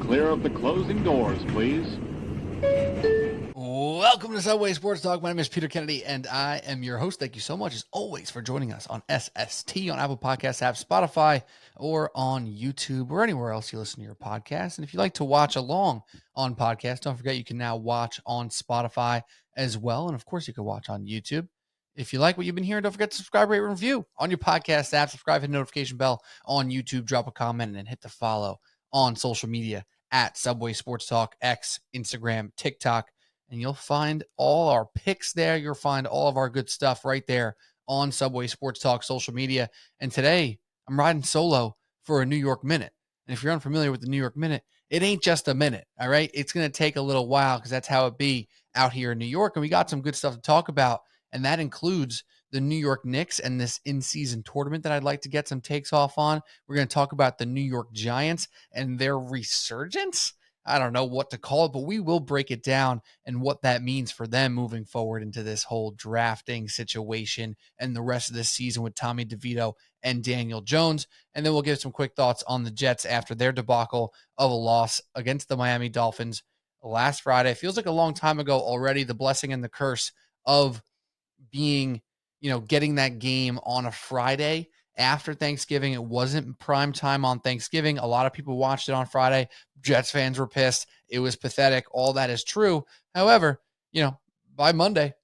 clear of the closing doors, please. Welcome to Subway Sports Talk. My name is Peter Kennedy, and I am your host. Thank you so much, as always, for joining us on SST, on Apple Podcasts app, Spotify, or on YouTube, or anywhere else you listen to your podcast. And if you like to watch along on podcasts, don't forget you can now watch on Spotify as well. And, of course, you can watch on YouTube. If you like what you've been hearing, don't forget to subscribe, rate, and review on your podcast app. Subscribe, hit the notification bell on YouTube, drop a comment, and then hit the follow on social media at Subway Sports Talk, X, Instagram, TikTok. And you'll find all our picks there. You'll find all of our good stuff right there on Subway Sports Talk social media. And today, I'm riding solo for a New York Minute. And if you're unfamiliar with the New York Minute, it ain't just a minute, all right? It's going to take a little while because that's how it be out here in New York. And we got some good stuff to talk about, and that includes the New York Knicks and this in-season tournament that I'd like to get some takes off on. We're going to talk about the New York Giants and their resurgence. I don't know what to call it, but we will break it down and what that means for them moving forward into this whole drafting situation and the rest of this season with Tommy DeVito and Daniel Jones. And then we'll give some quick thoughts on the Jets after their debacle of a loss against the Miami Dolphins last Friday. It feels like a long time ago already, the blessing and the curse of being, getting that game on a Friday after Thanksgiving. It wasn't prime time on Thanksgiving. A lot of people watched it on Friday. Jets fans were pissed. It was pathetic. All that is true. However, by Monday,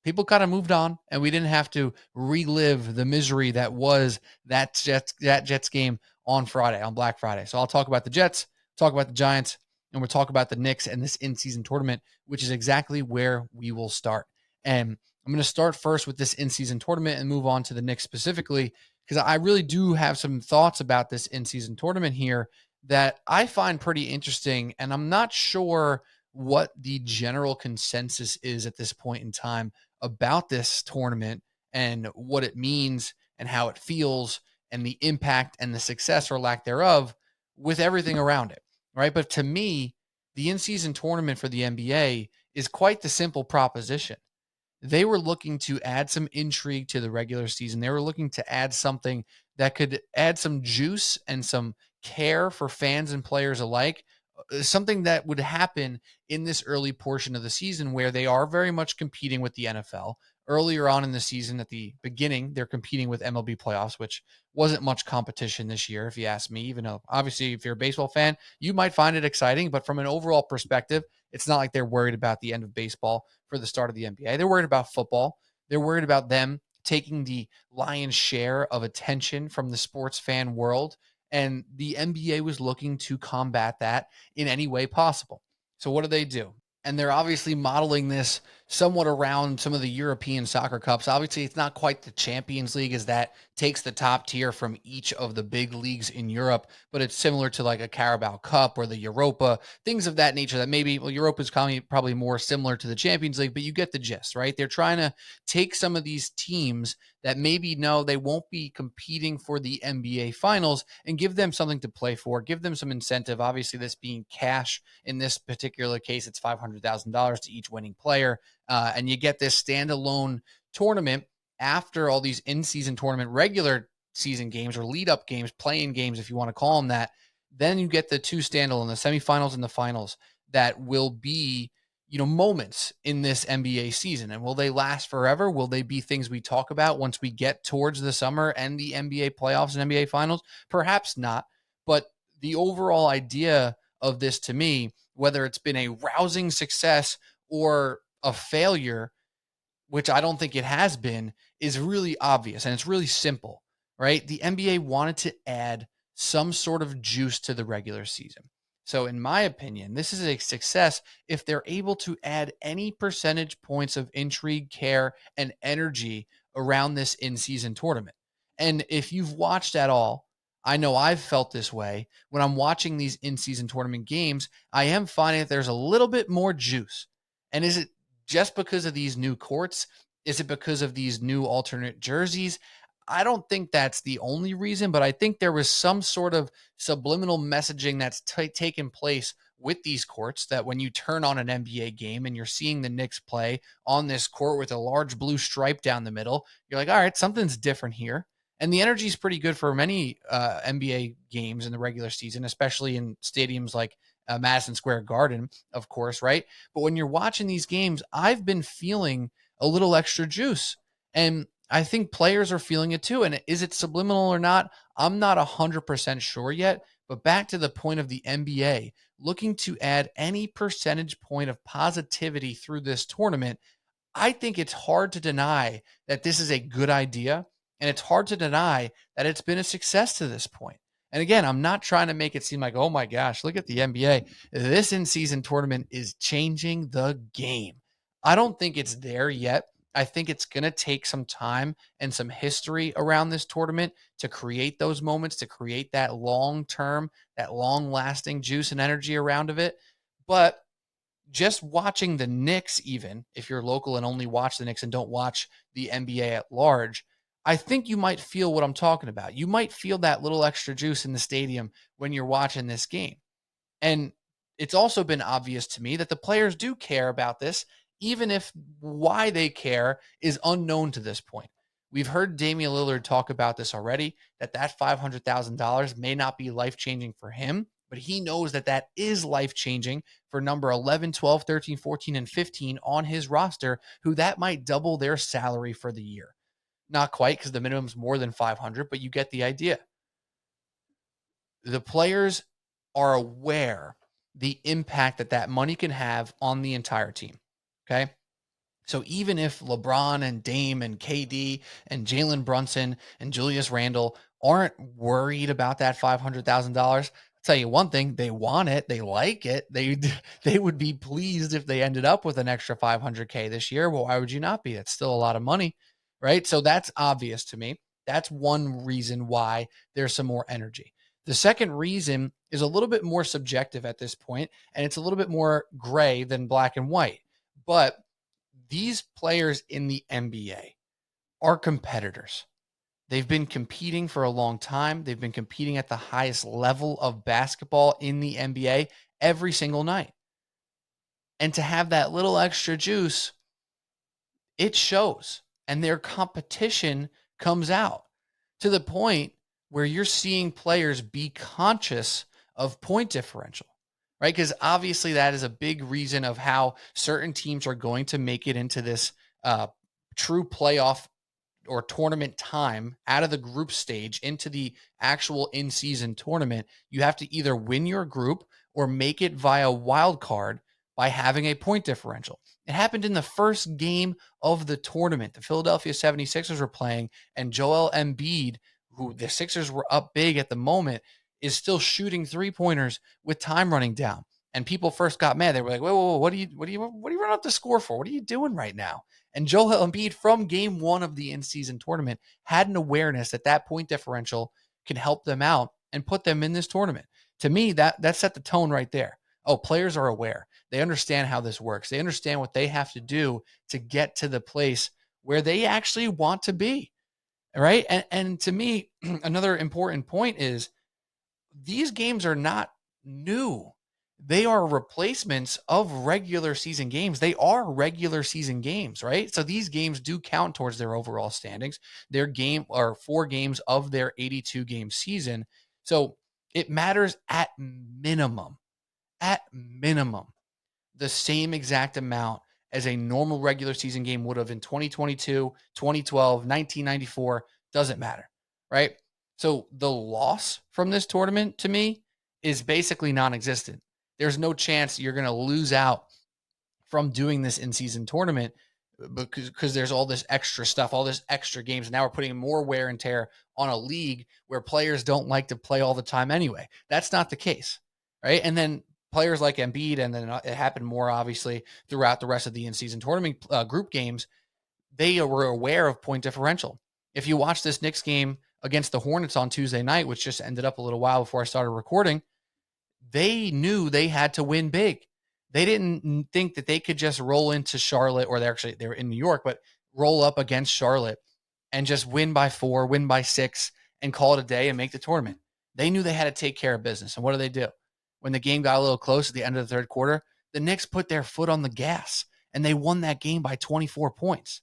people kind of moved on, and we didn't have to relive the misery that was that Jets game on Friday, on Black Friday. So I'll talk about the Jets, talk about the Giants, and we'll talk about the Knicks and this in-season tournament, which is exactly where we will start. And I'm going to start first with this in-season tournament and move on to the Knicks specifically, because I really do have some thoughts about this in-season tournament here that I find pretty interesting, and I'm not sure what the general consensus is at this point in time about this tournament and what it means and how it feels and the impact and the success or lack thereof with everything around it, right? But to me, the in-season tournament for the NBA is quite the simple proposition. They were looking to add some intrigue to the regular season. They were looking to add something that could add some juice and some care for fans and players alike, something that would happen in this early portion of the season where they are very much competing with the NFL. Earlier on in the season, at the beginning, they're competing with MLB playoffs, which wasn't much competition this year, if you ask me, even though obviously if you're a baseball fan, you might find it exciting. But from an overall perspective, it's not like they're worried about the end of baseball for the start of the NBA. They're worried about football. They're worried about them taking the lion's share of attention from the sports fan world. And the NBA was looking to combat that in any way possible. So what do? And they're obviously modeling this somewhat around some of the European soccer cups. Obviously, it's not quite the Champions League as that takes the top tier from each of the big leagues in Europe, but it's similar to like a Carabao Cup or the Europa, things of that nature that maybe, Europa is probably more similar to the Champions League, but you get the gist, right? They're trying to take some of these teams that maybe know they won't be competing for the NBA finals and give them something to play for, give them some incentive. Obviously, this being cash in this particular case, it's $500,000 to each winning player. And you get this standalone tournament after all these in-season tournament regular season games or lead-up games, play-in games, if you want to call them that. Then you get the two standalone, the semifinals and the finals that will be, moments in this NBA season. And will they last forever? Will they be things we talk about once we get towards the summer and the NBA playoffs and NBA finals? Perhaps not. But the overall idea of this to me, whether it's been a rousing success or a failure, which I don't think it has been, is really obvious and it's really simple, right? The NBA wanted to add some sort of juice to the regular season. So in my opinion, this is a success if they're able to add any percentage points of intrigue, care, and energy around this in-season tournament. And if you've watched at all, I know I've felt this way. When I'm watching these in-season tournament games, I am finding that there's a little bit more juice. And is it just because of these new courts? Is it because of these new alternate jerseys? I don't think that's the only reason, but I think there was some sort of subliminal messaging that's taken place with these courts that when you turn on an NBA game and you're seeing the Knicks play on this court with a large blue stripe down the middle, you're like, all right, something's different here. And the energy is pretty good for many NBA games in the regular season, especially in stadiums like Madison Square Garden, of course, right? But when you're watching these games, I've been feeling a little extra juice. And I think players are feeling it too. And is it subliminal or not? I'm not 100% sure yet. But back to the point of the NBA, looking to add any percentage point of positivity through this tournament, I think it's hard to deny that this is a good idea, and it's hard to deny that it's been a success to this point. And again, I'm not trying to make it seem like, oh my gosh, look at the NBA. This in-season tournament is changing the game. I don't think it's there yet. I think it's going to take some time and some history around this tournament to create those moments, to create that long-term, that long-lasting juice and energy around of it. But just watching the Knicks, even if you're local and only watch the Knicks and don't watch the NBA at large, I think you might feel what I'm talking about. You might feel that little extra juice in the stadium when you're watching this game. And it's also been obvious to me that the players do care about this, even if why they care is unknown to this point. We've heard Damian Lillard talk about this already, that $500,000 may not be life-changing for him, but he knows that is life-changing for number 11, 12, 13, 14, and 15 on his roster, who that might double their salary for the year. Not quite, because the minimum's more than 500, but you get the idea. The players are aware the impact that money can have on the entire team. Okay. So even if LeBron and Dame and KD and Jalen Brunson and Julius Randle aren't worried about that $500,000, I'll tell you one thing, they want it. They like it. They would be pleased if they ended up with an extra $500K this year. Well, why would you not be? It's still a lot of money, right? So that's obvious to me. That's one reason why there's some more energy. The second reason is a little bit more subjective at this point, and it's a little bit more gray than black and white. But these players in the NBA are competitors. They've been competing for a long time. They've been competing at the highest level of basketball in the NBA every single night. And to have that little extra juice, it shows. And their competition comes out to the point where you're seeing players be conscious of point differential, right? Because obviously that is a big reason of how certain teams are going to make it into this true playoff or tournament time out of the group stage into the actual in-season tournament. You have to either win your group or make it via wild card by having a point differential. It happened in the first game of the tournament. The Philadelphia 76ers were playing, and Joel Embiid, who the Sixers were up big at the moment, is still shooting three-pointers with time running down. And people first got mad. They were like, whoa, what are you running up the score for? What are you doing right now? And Joel Embiid from game one of the in-season tournament had an awareness that point differential can help them out and put them in this tournament. To me, that set the tone right there. Oh, players are aware. They understand how this works. They understand what they have to do to get to the place where they actually want to be, right? And to me, another important point is these games are not new. They are replacements of regular season games. They are regular season games, right? So these games do count towards their overall standings. Their game are 4 games of their 82 game season. So it matters at minimum, the same exact amount as a normal regular season game would have in 2022, 2012, 1994. Doesn't matter, right? So the loss from this tournament to me is basically non-existent. There's no chance you're going to lose out from doing this in-season tournament because there's all this extra stuff, all this extra games. And now we're putting more wear and tear on a league where players don't like to play all the time anyway. That's not the case, right? And then players like Embiid, and then it happened more obviously throughout the rest of the in-season tournament group games, they were aware of point differential. If you watch this Knicks game against the Hornets on Tuesday night, which just ended up a little while before I started recording, they knew they had to win big. They didn't think that they could just roll into Charlotte, or they were in New York, but roll up against Charlotte and just win by 4, win by 6, and call it a day and make the tournament. They knew they had to take care of business. And what do? When the game got a little close at the end of the third quarter, the Knicks put their foot on the gas and they won that game by 24 points.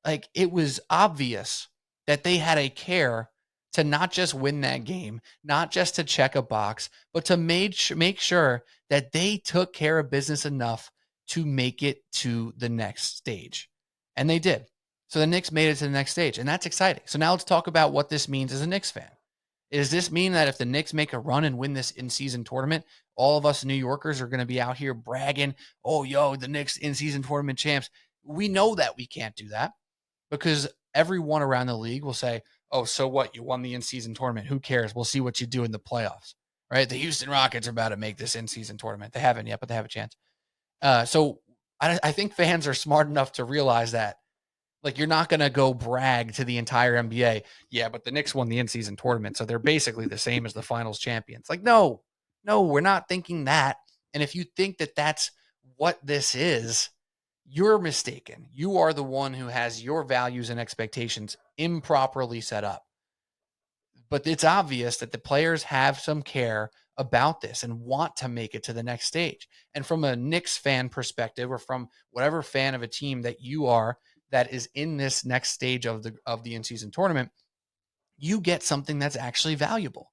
Like, it was obvious that they had a care to not just win that game, not just to check a box, but to make sure that they took care of business enough to make it to the next stage. And they did. So the Knicks made it to the next stage, and that's exciting. So now let's talk about what this means as a Knicks fan. Does this mean that if the Knicks make a run and win this in-season tournament, all of us New Yorkers are going to be out here bragging, oh, yo, the Knicks in-season tournament champs? We know that we can't do that because everyone around the league will say, oh, so what? You won the in-season tournament. Who cares? We'll see what you do in the playoffs, right? The Houston Rockets are about to make this in-season tournament. They haven't yet, but they have a chance. So I think fans are smart enough to realize that, like, you're not going to go brag to the entire NBA. Yeah, but the Knicks won the in-season tournament, so they're basically the same as the finals champions. Like, no, we're not thinking that. And if you think that that's what this is, you're mistaken. You are the one who has your values and expectations improperly set up. But it's obvious that the players have some care about this and want to make it to the next stage. And from a Knicks fan perspective, or from whatever fan of a team that you are that is in this next stage of the in-season tournament, you get something that's actually valuable.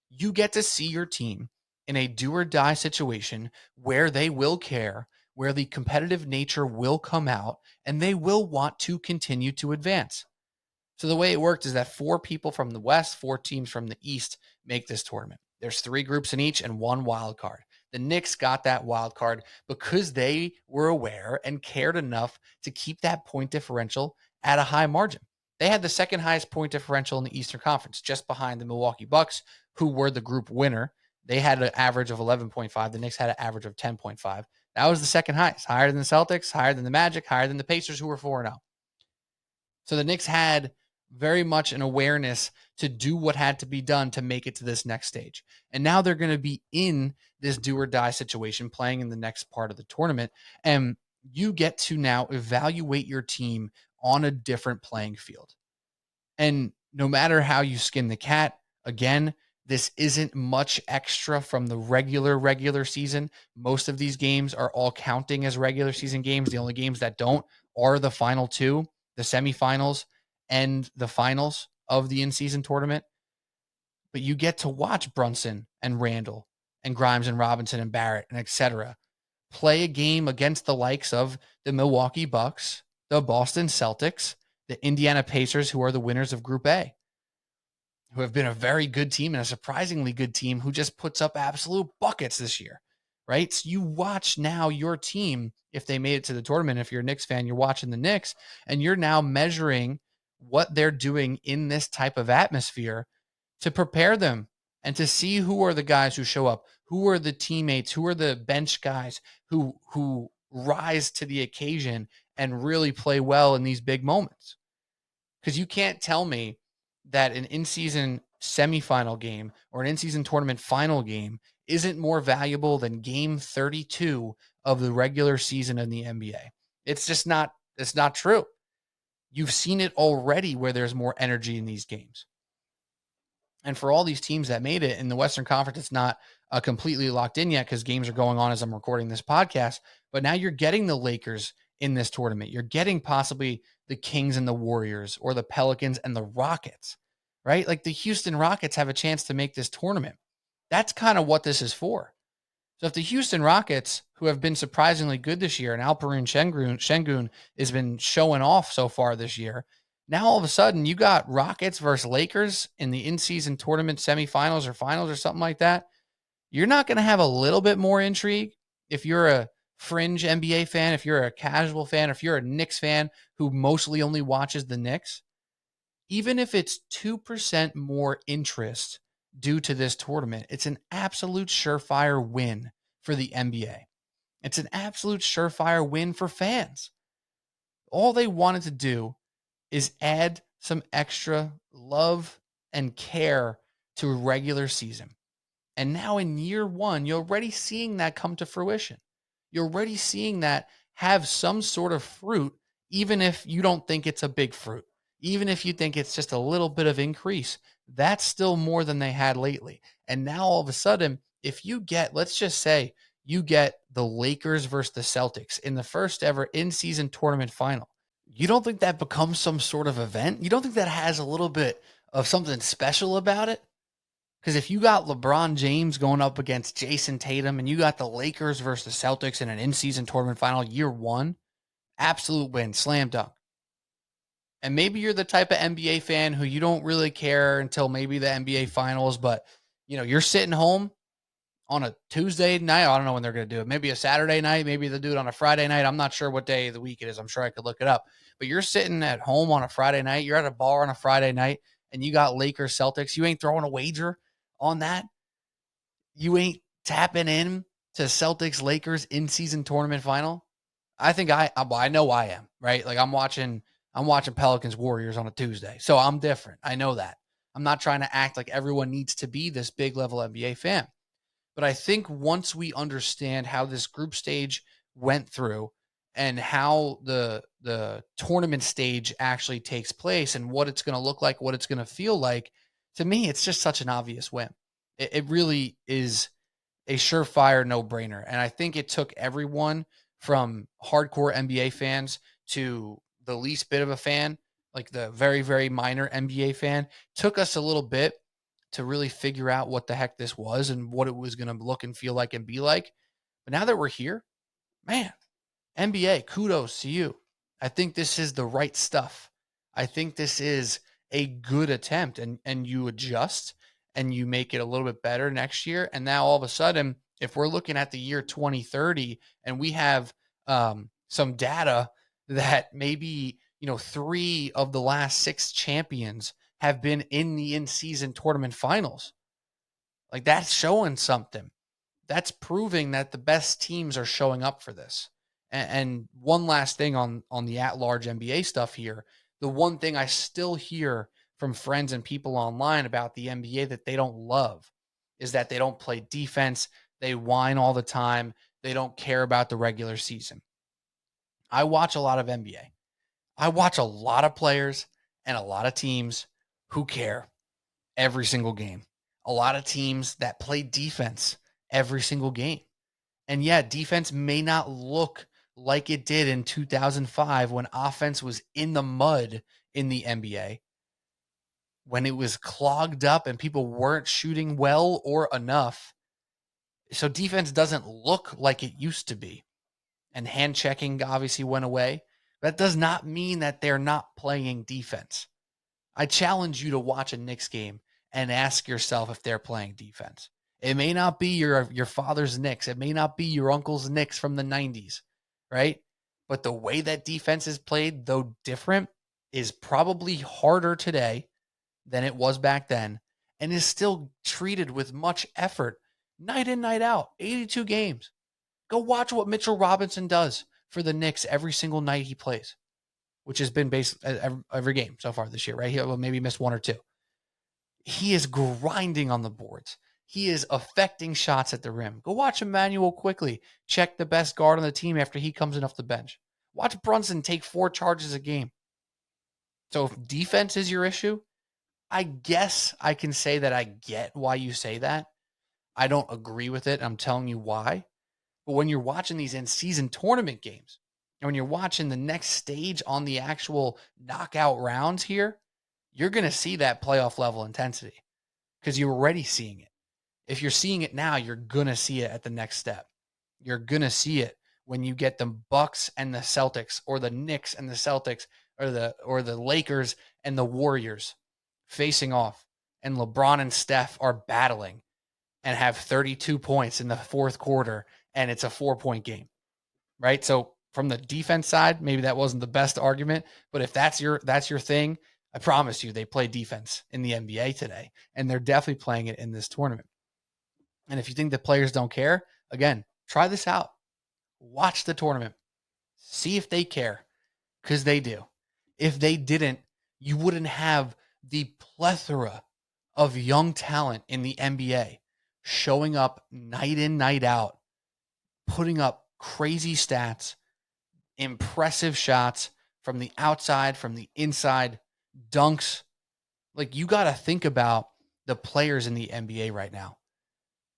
You get to see your team in a do or die situation where they will care, where the competitive nature will come out, and they will want to continue to advance. So the way it worked is that 4 people from the West, 4 teams from the East make this tournament. There's 3 groups in each and 1 wild card. The Knicks got that wild card because they were aware and cared enough to keep that point differential at a high margin. They had the second highest point differential in the Eastern Conference, just behind the Milwaukee Bucks, who were the group winner. They had an average of 11.5. The Knicks had an average of 10.5. That was the second highest, higher than the Celtics, higher than the Magic, higher than the Pacers, who were 4-0. So the Knicks had very much an awareness to do what had to be done to make it to this next stage. And now they're going to be in this do or die situation, playing in the next part of the tournament. And you get to now evaluate your team on a different playing field. And no matter how you skin the cat, again, this isn't much extra from the regular season. Most of these games are all counting as regular season games. The only games that don't are the final 2, the semifinals and the finals of the in-season tournament. But you get to watch Brunson and Randall and Grimes and Robinson and Barrett and etc. play a game against the likes of the Milwaukee Bucks, the Boston Celtics, the Indiana Pacers, who are the winners of Group A, who have been a very good team and a surprisingly good team who just puts up absolute buckets this year, right? So you watch now your team, if they made it to the tournament, if you're a Knicks fan, you're watching the Knicks, and you're now measuring what they're doing in this type of atmosphere to prepare them and to see who are the guys who show up, who are the teammates, who are the bench guys who rise to the occasion and really play well in these big moments. Because you can't tell me that an in-season semifinal game or an in-season tournament final game isn't more valuable than game 32 of the regular season in the NBA. It's just not, it's not true. You've seen it already where there's more energy in these games. And for all these teams that made it in the Western Conference, it's not completely locked in yet because games are going on as I'm recording this podcast. But now you're getting the Lakers in this tournament. You're getting possibly the Kings and the Warriors, or the Pelicans and the Rockets, right? Like the Houston Rockets have a chance to make this tournament. That's kind of what this is for. So if the Houston Rockets, who have been surprisingly good this year, and Alperen Şengün has been showing off so far this year, now all of a sudden you got Rockets versus Lakers in the in-season tournament semifinals or finals or something like that. You're not going to have a little bit more intrigue if you're a fringe NBA fan, if you're a casual fan, if you're a Knicks fan who mostly only watches the Knicks. Even if it's 2% more interest due to this tournament, it's an absolute surefire win for the NBA. It's an absolute surefire win for fans. All they wanted to do is add some extra love and care to a regular season. And now in year 1, you're already seeing that come to fruition. You're already seeing that have some sort of fruit, even if you don't think it's a big fruit. Even if you think it's just a little bit of increase, that's still more than they had lately. And now all of a sudden, if you get, let's just say, you get the Lakers versus the Celtics in the first ever in-season tournament final, You don't think that becomes some sort of event? You don't think that has a little bit of something special about it? Because if you got LeBron James going up against Jason Tatum and you got the Lakers versus the Celtics in an in-season tournament final year one, absolute win, slam dunk. And maybe you're the type of NBA fan who you don't really care until maybe the NBA finals, but you're sitting home on a Tuesday night. I don't know when they're going to do it. Maybe a Saturday night. Maybe they'll do it on a Friday night. I'm not sure what day of the week it is. I'm sure I could look it up. But you're sitting at home on a Friday night. You're at a bar on a Friday night, and you got Lakers Celtics. You ain't throwing a wager on that. You ain't tapping in to Celtics Lakers in season tournament final. I think I know I am, right? Like I'm watching Pelicans Warriors on a Tuesday. So I'm different. I know that. I'm not trying to act like everyone needs to be this big level NBA fan. But I think once we understand how this group stage went through and how the tournament stage actually takes place and what it's going to look like, what it's going to feel like, to me, it's just such an obvious win. It really is a surefire no-brainer. And I think it took everyone from hardcore NBA fans to the least bit of a fan, like the very, very minor NBA fan, took us a little bit to really figure out what the heck this was and what it was going to look and feel like and be like. But now that we're here, man, NBA, kudos to you. I think this is the right stuff. I think this is a good attempt, and you adjust and you make it a little bit better next year. And now all of a sudden, if we're looking at the year 2030 and we have some data that maybe, 3 of the last 6 champions have been in the in-season tournament finals, like that's showing something. That's proving that the best teams are showing up for this. And one last thing on the at-large NBA stuff here. The one thing I still hear from friends and people online about the NBA that they don't love is that they don't play defense. They whine all the time. They don't care about the regular season. I watch a lot of NBA. I watch a lot of players and a lot of teams who care every single game. A lot of teams that play defense every single game. And yeah, defense may not look like it did in 2005 when offense was in the mud in the NBA, when it was clogged up and people weren't shooting well or enough. So defense doesn't look like it used to be. And hand checking obviously went away. That does not mean that they're not playing defense. I challenge you to watch a Knicks game and ask yourself if they're playing defense. It may not be your father's Knicks. It may not be your uncle's Knicks from the 90s, right? But the way that defense is played, though different, is probably harder today than it was back then and is still treated with much effort night in, night out, 82 games. Go watch what Mitchell Robinson does for the Knicks every single night he plays, which has been basically every game so far this year, right? He'll maybe missed 1 or 2. He is grinding on the boards. He is affecting shots at the rim. Go watch Emmanuel quickly check the best guard on the team after he comes in off the bench. Watch Brunson take 4 charges a game. So if defense is your issue, I guess I can say that I get why you say that. I don't agree with it. I'm telling you why. But when you're watching these in-season tournament games, and when you're watching the next stage on the actual knockout rounds here, you're going to see that playoff level intensity because you're already seeing it. If you're seeing it now, you're going to see it at the next step. You're going to see it when you get the Bucks and the Celtics, or the Knicks and the Celtics, or the Lakers and the Warriors facing off, and LeBron and Steph are battling and have 32 points in the fourth quarter, and it's a 4-point game, right? So from the defense side, maybe that wasn't the best argument, but if that's your thing, I promise you they play defense in the NBA today, and they're definitely playing it in this tournament. And if you think the players don't care, again, try this out. Watch the tournament. See if they care, because they do. If they didn't, you wouldn't have the plethora of young talent in the NBA showing up night in, night out, putting up crazy stats, impressive shots from the outside, from the inside, dunks. Like, you got to think about the players in the NBA right now.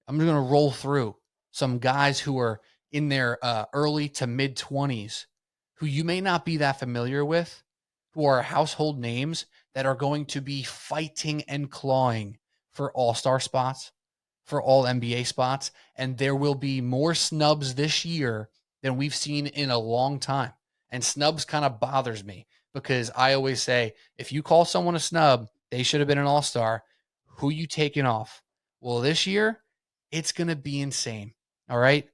I'm going to roll through some guys who are in their early to mid 20s who you may not be that familiar with, who are household names that are going to be fighting and clawing for all-star spots, for all NBA spots. And there will be more snubs this year than we've seen in a long time. And snubs kind of bothers me because I always say, if you call someone a snub, they should have been an all-star. Who you taking off? Well, this year, it's going to be insane. All right.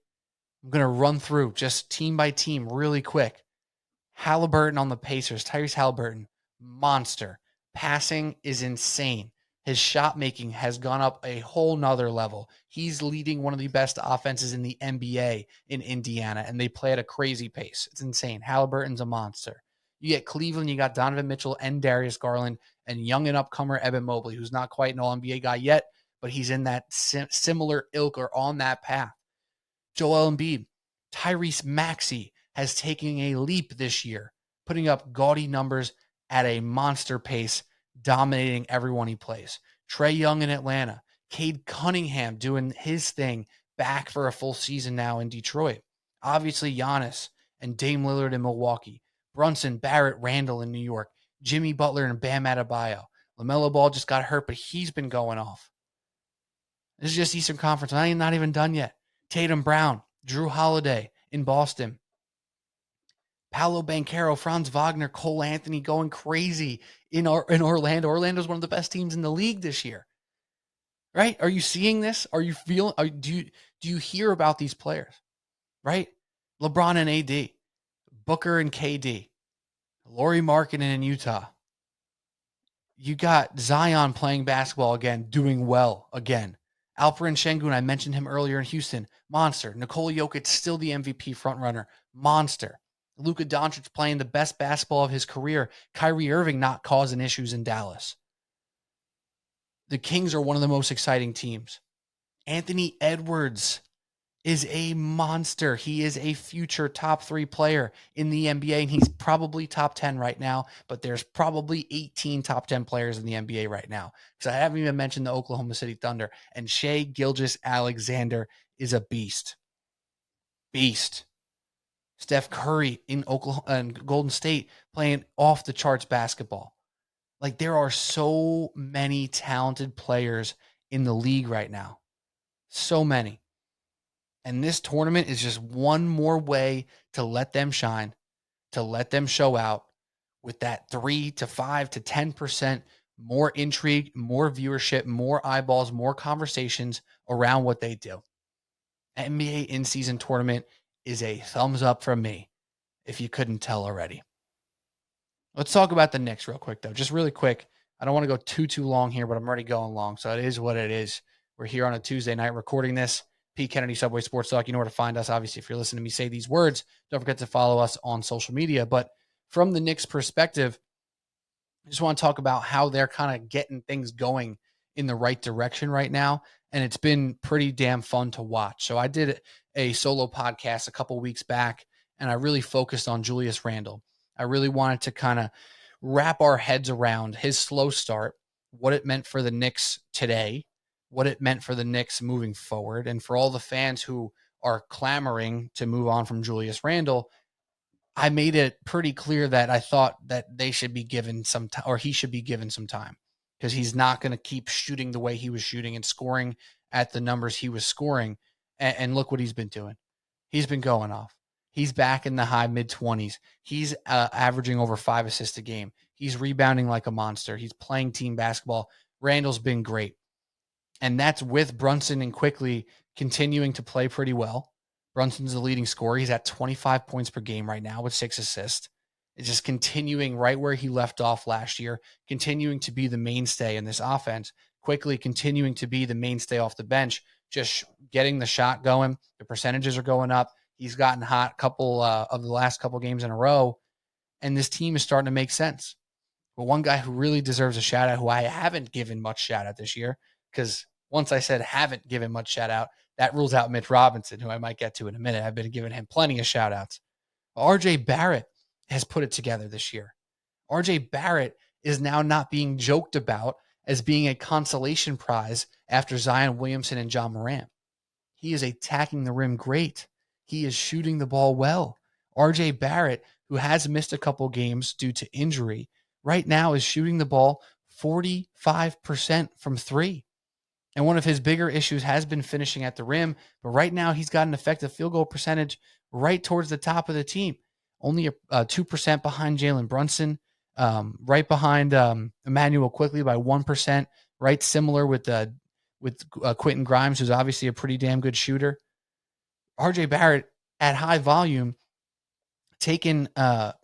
I'm going to run through just team by team really quick. Halliburton on the Pacers, Tyrese Halliburton, monster. Passing is insane. His shot making has gone up a whole nother level. He's leading one of the best offenses in the NBA in Indiana, and they play at a crazy pace. It's insane. Halliburton's a monster. You get Cleveland, you got Donovan Mitchell and Darius Garland, and young and upcomer Evan Mobley, who's not quite an All-NBA guy yet, but he's in that similar ilk or on that path. Joel Embiid, Tyrese Maxey has taken a leap this year, putting up gaudy numbers at a monster pace, dominating everyone he plays. Trae Young in Atlanta, Cade Cunningham doing his thing, back for a full season now in Detroit. Obviously, Giannis and Dame Lillard in Milwaukee, Brunson, Barrett, Randall in New York, Jimmy Butler and Bam Adebayo. LaMelo Ball just got hurt, but he's been going off. This is just Eastern Conference. I'm not even done yet. Tatum Brown, Drew Holiday in Boston. Paolo Banchero, Franz Wagner, Cole Anthony going crazy in Orlando. Orlando's one of the best teams in the league this year. Right? Are you seeing this? Are you feeling? Do you hear about these players? Right? LeBron and AD, Booker and KD, Lauri Markkanen in Utah. You got Zion playing basketball again, doing well again. Alperen Şengün, I mentioned him earlier in Houston, monster. Nikola Jokic, still the MVP frontrunner, monster. Luka Doncic playing the best basketball of his career. Kyrie Irving not causing issues in Dallas. The Kings are one of the most exciting teams. Anthony Edwards is a monster. He is a future top 3 player in the NBA, and he's probably top 10 right now, but there's probably 18 top 10 players in the NBA right now. Because I haven't even mentioned the Oklahoma City Thunder, and Shai Gilgeous-Alexander is a beast. Beast. Steph Curry in Oklahoma and Golden State playing off the charts basketball. Like, there are so many talented players in the league right now. So many. And this tournament is just one more way to let them shine, to let them show out with that 3 to 5 to 10% more intrigue, more viewership, more eyeballs, more conversations around what they do. NBA in-season tournament is a thumbs up from me, if you couldn't tell already. Let's talk about the Knicks real quick, though. Just really quick. I don't want to go too long here, but I'm already going long, so it is what it is. We're here on a Tuesday night recording this. P. Kennedy, Subway Sports Talk. You know where to find us. Obviously, if you're listening to me say these words, don't forget to follow us on social media. But from the Knicks' perspective, I just want to talk about how they're kind of getting things going in the right direction right now. And it's been pretty damn fun to watch. So I did a solo podcast a couple weeks back, and I really focused on Julius Randle. I really wanted to kind of wrap our heads around his slow start, what it meant for the Knicks today, what it meant for the Knicks moving forward, and for all the fans who are clamoring to move on from Julius Randle. I made it pretty clear that I thought that they should be given some time, or he should be given some time, because he's not going to keep shooting the way he was shooting and scoring at the numbers he was scoring. And look what he's been doing. He's been going off. He's back in the high mid-20s. He's averaging over 5 assists a game. He's rebounding like a monster. He's playing team basketball. Randall's been great. And that's with Brunson and Quickly continuing to play pretty well. Brunson's the leading scorer. He's at 25 points per game right now with 6 assists. It's just continuing right where he left off last year, continuing to be the mainstay in this offense, Quickly continuing to be the mainstay off the bench, just getting the shot going. The percentages are going up. He's gotten hot a couple of the last couple games in a row, and this team is starting to make sense. But one guy who really deserves a shout out, who I haven't given much shout out this year, because once I said haven't given much shout out, that rules out Mitch Robinson, who I might get to in a minute. I've been giving him plenty of shout outs. RJ Barrett has put it together this year. RJ Barrett is now not being joked about as being a consolation prize after Zion Williamson and John Morant. He is attacking the rim great. He is shooting the ball well. RJ Barrett, who has missed a couple games due to injury, right now is shooting the ball 45% from three. And one of his bigger issues has been finishing at the rim. But right now, he's got an effective field goal percentage right towards the top of the team, only 2% behind Jalen Brunson, right behind Emmanuel Quickly by 1%, right similar with Quentin Grimes, who's obviously a pretty damn good shooter. RJ Barrett at high volume, taking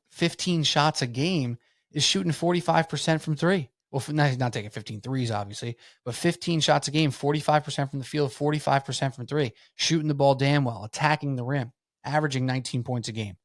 15 shots a game, is shooting 45% from three. Well, he's not taking 15 threes, obviously, but 15 shots a game, 45% from the field, 45% from three, shooting the ball damn well, attacking the rim, averaging 19 points a game.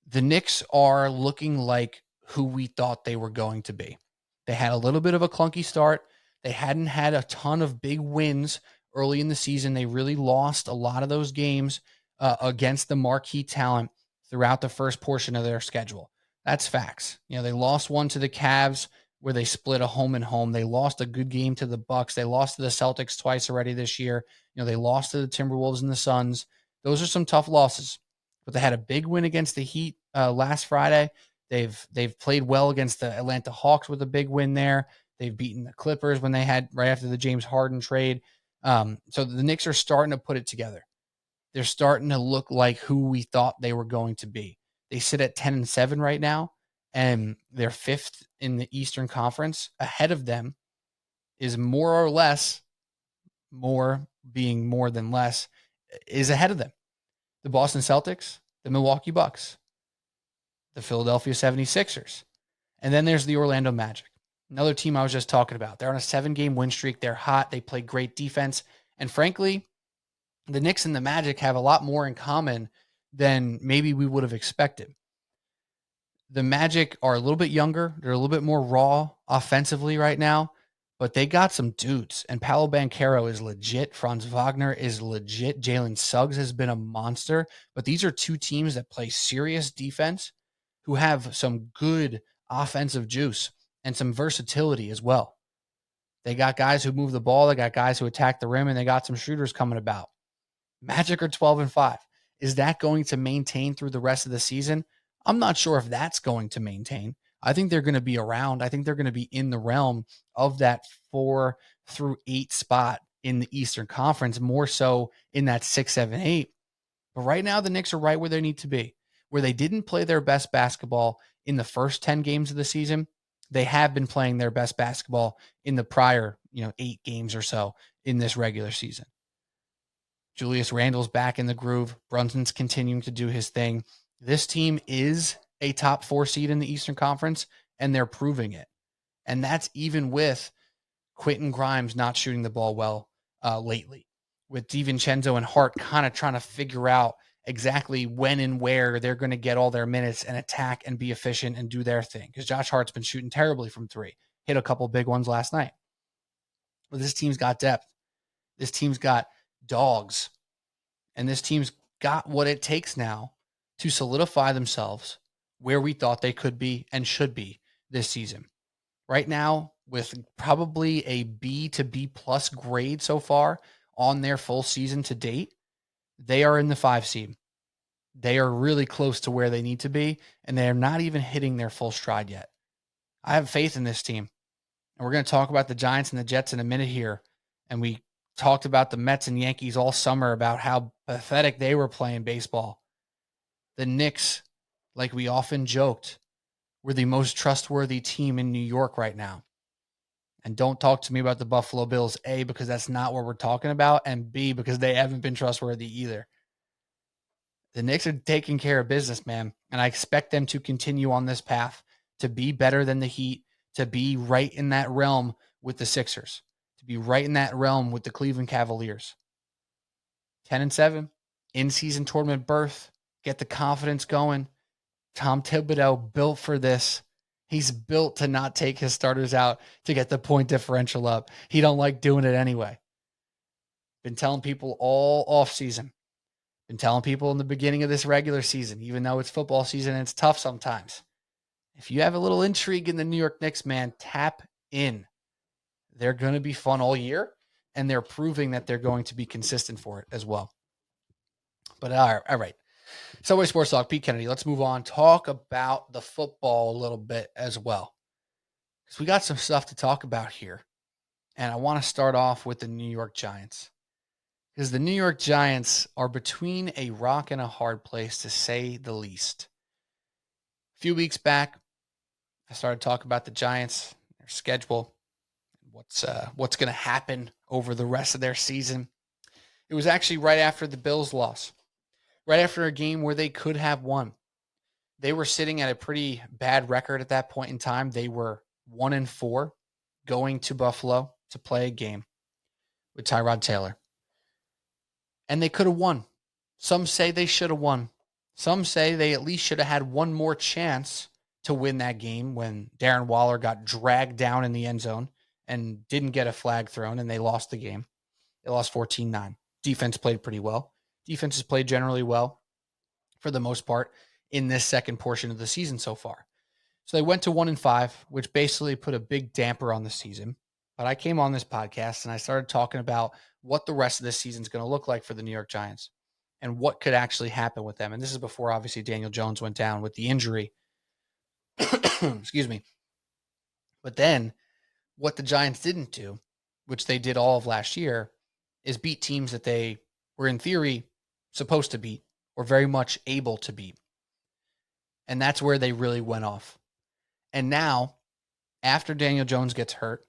The Knicks are looking like who we thought they were going to be. They had a little bit of a clunky start. They hadn't had a ton of big wins early in the season. They really lost a lot of those games against the marquee talent throughout the first portion of their schedule. That's facts. They lost one to the Cavs where they split a home and home. They lost a good game to the Bucks. They lost to the Celtics twice already this year. They lost to the Timberwolves and the Suns. Those are some tough losses, but they had a big win against the Heat last Friday. They've played well against the Atlanta Hawks with a big win there. They've beaten the Clippers when they had right after the James Harden trade. So the Knicks are starting to put it together. They're starting to look like who we thought they were going to be. They sit at 10-7 right now, and they're fifth in the Eastern Conference. Ahead of them is more or less, more being more than less, is ahead of them. The Boston Celtics, the Milwaukee Bucks, the Philadelphia 76ers. And then there's the Orlando Magic, another team I was just talking about. They're on a 7-game win streak. They're hot. They play great defense. And frankly, the Knicks and the Magic have a lot more in common than maybe we would have expected. The Magic are a little bit younger. They're a little bit more raw offensively right now, but they got some dudes. And Paolo Banchero is legit. Franz Wagner is legit. Jalen Suggs has been a monster. But these are two teams that play serious defense, who have some good offensive juice and some versatility as well. They got guys who move the ball. They got guys who attack the rim, and they got some shooters coming about. Magic are 12-5. Is that going to maintain through the rest of the season? I'm not sure if that's going to maintain. I think they're going to be around. I think they're going to be in the realm of that 4 through 8 spot in the Eastern Conference, more so in that 6, 7, 8. But right now, the Knicks are right where they need to be. Where they didn't play their best basketball in the first 10 games of the season, they have been playing their best basketball in the prior, 8 games or so in this regular season. Julius Randle's back in the groove. Brunson's continuing to do his thing. This team is a top 4 seed in the Eastern Conference, and they're proving it. And that's even with Quentin Grimes not shooting the ball well lately, with DiVincenzo and Hart kind of trying to figure out exactly when and where they're going to get all their minutes and attack and be efficient and do their thing. Because Josh Hart's been shooting terribly from 3. Hit a couple big ones last night. But this team's got depth. This team's got dogs. And this team's got what it takes now to solidify themselves where we thought they could be and should be this season. Right now, with probably a B to B plus grade so far on their full season to date, they are in the 5 seed. They are really close to where they need to be, and they are not even hitting their full stride yet. I have faith in this team. And we're going to talk about the Giants and the Jets in a minute here. And we talked about the Mets and Yankees all summer about how pathetic they were playing baseball. The Knicks, like we often joked, were the most trustworthy team in New York right now. And don't talk to me about the Buffalo Bills, A, because that's not what we're talking about, and B, because they haven't been trustworthy either. The Knicks are taking care of business, man, and I expect them to continue on this path to be better than the Heat, to be right in that realm with the Sixers, to be right in that realm with the Cleveland Cavaliers. 10-7, in-season tournament berth, get the confidence going. Tom Thibodeau built for this. He's built to not take his starters out to get the point differential up. He don't like doing it anyway. Been telling people all offseason. Been telling people in the beginning of this regular season, even though it's football season and it's tough sometimes. If you have a little intrigue in the New York Knicks, man, tap in. They're going to be fun all year, and they're proving that they're going to be consistent for it as well. But all right. Subway Sports Talk, Pete Kennedy. Let's move on. Talk about the football a little bit as well, because we got some stuff to talk about here. And I want to start off with the New York Giants, because the New York Giants are between a rock and a hard place, to say the least. A few weeks back, I started talking about the Giants, their schedule, what's going to happen over the rest of their season. It was actually right after the Bills loss, right after a game where they could have won. They were sitting at a pretty bad record at that point in time. They were 1-4 going to Buffalo to play a game with Tyrod Taylor. And they could have won. Some say they should have won. Some say they at least should have had one more chance to win that game when Darren Waller got dragged down in the end zone and didn't get a flag thrown, and they lost the game. They lost 14-9. Defense played pretty well. Defense has played generally well for the most part in this second portion of the season so far. So they went to 1-5, which basically put a big damper on the season. But I came on this podcast and I started talking about what the rest of this season is going to look like for the New York Giants and what could actually happen with them. And this is before, obviously, Daniel Jones went down with the injury. Excuse me. But then what the Giants didn't do, which they did all of last year, is beat teams that they were in theory supposed to beat or very much able to beat. And that's where they really went off. And now, after Daniel Jones gets hurt,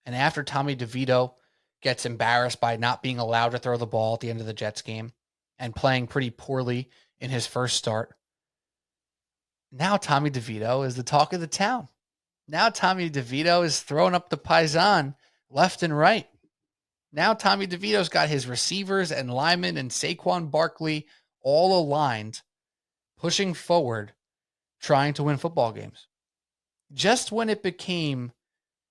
and after Tommy DeVito gets embarrassed by not being allowed to throw the ball at the end of the Jets game and playing pretty poorly in his first start, now Tommy DeVito is the talk of the town. Now Tommy DeVito is throwing up the paisan left and right. Now Tommy DeVito's got his receivers and linemen and Saquon Barkley all aligned, pushing forward, trying to win football games. Just when it became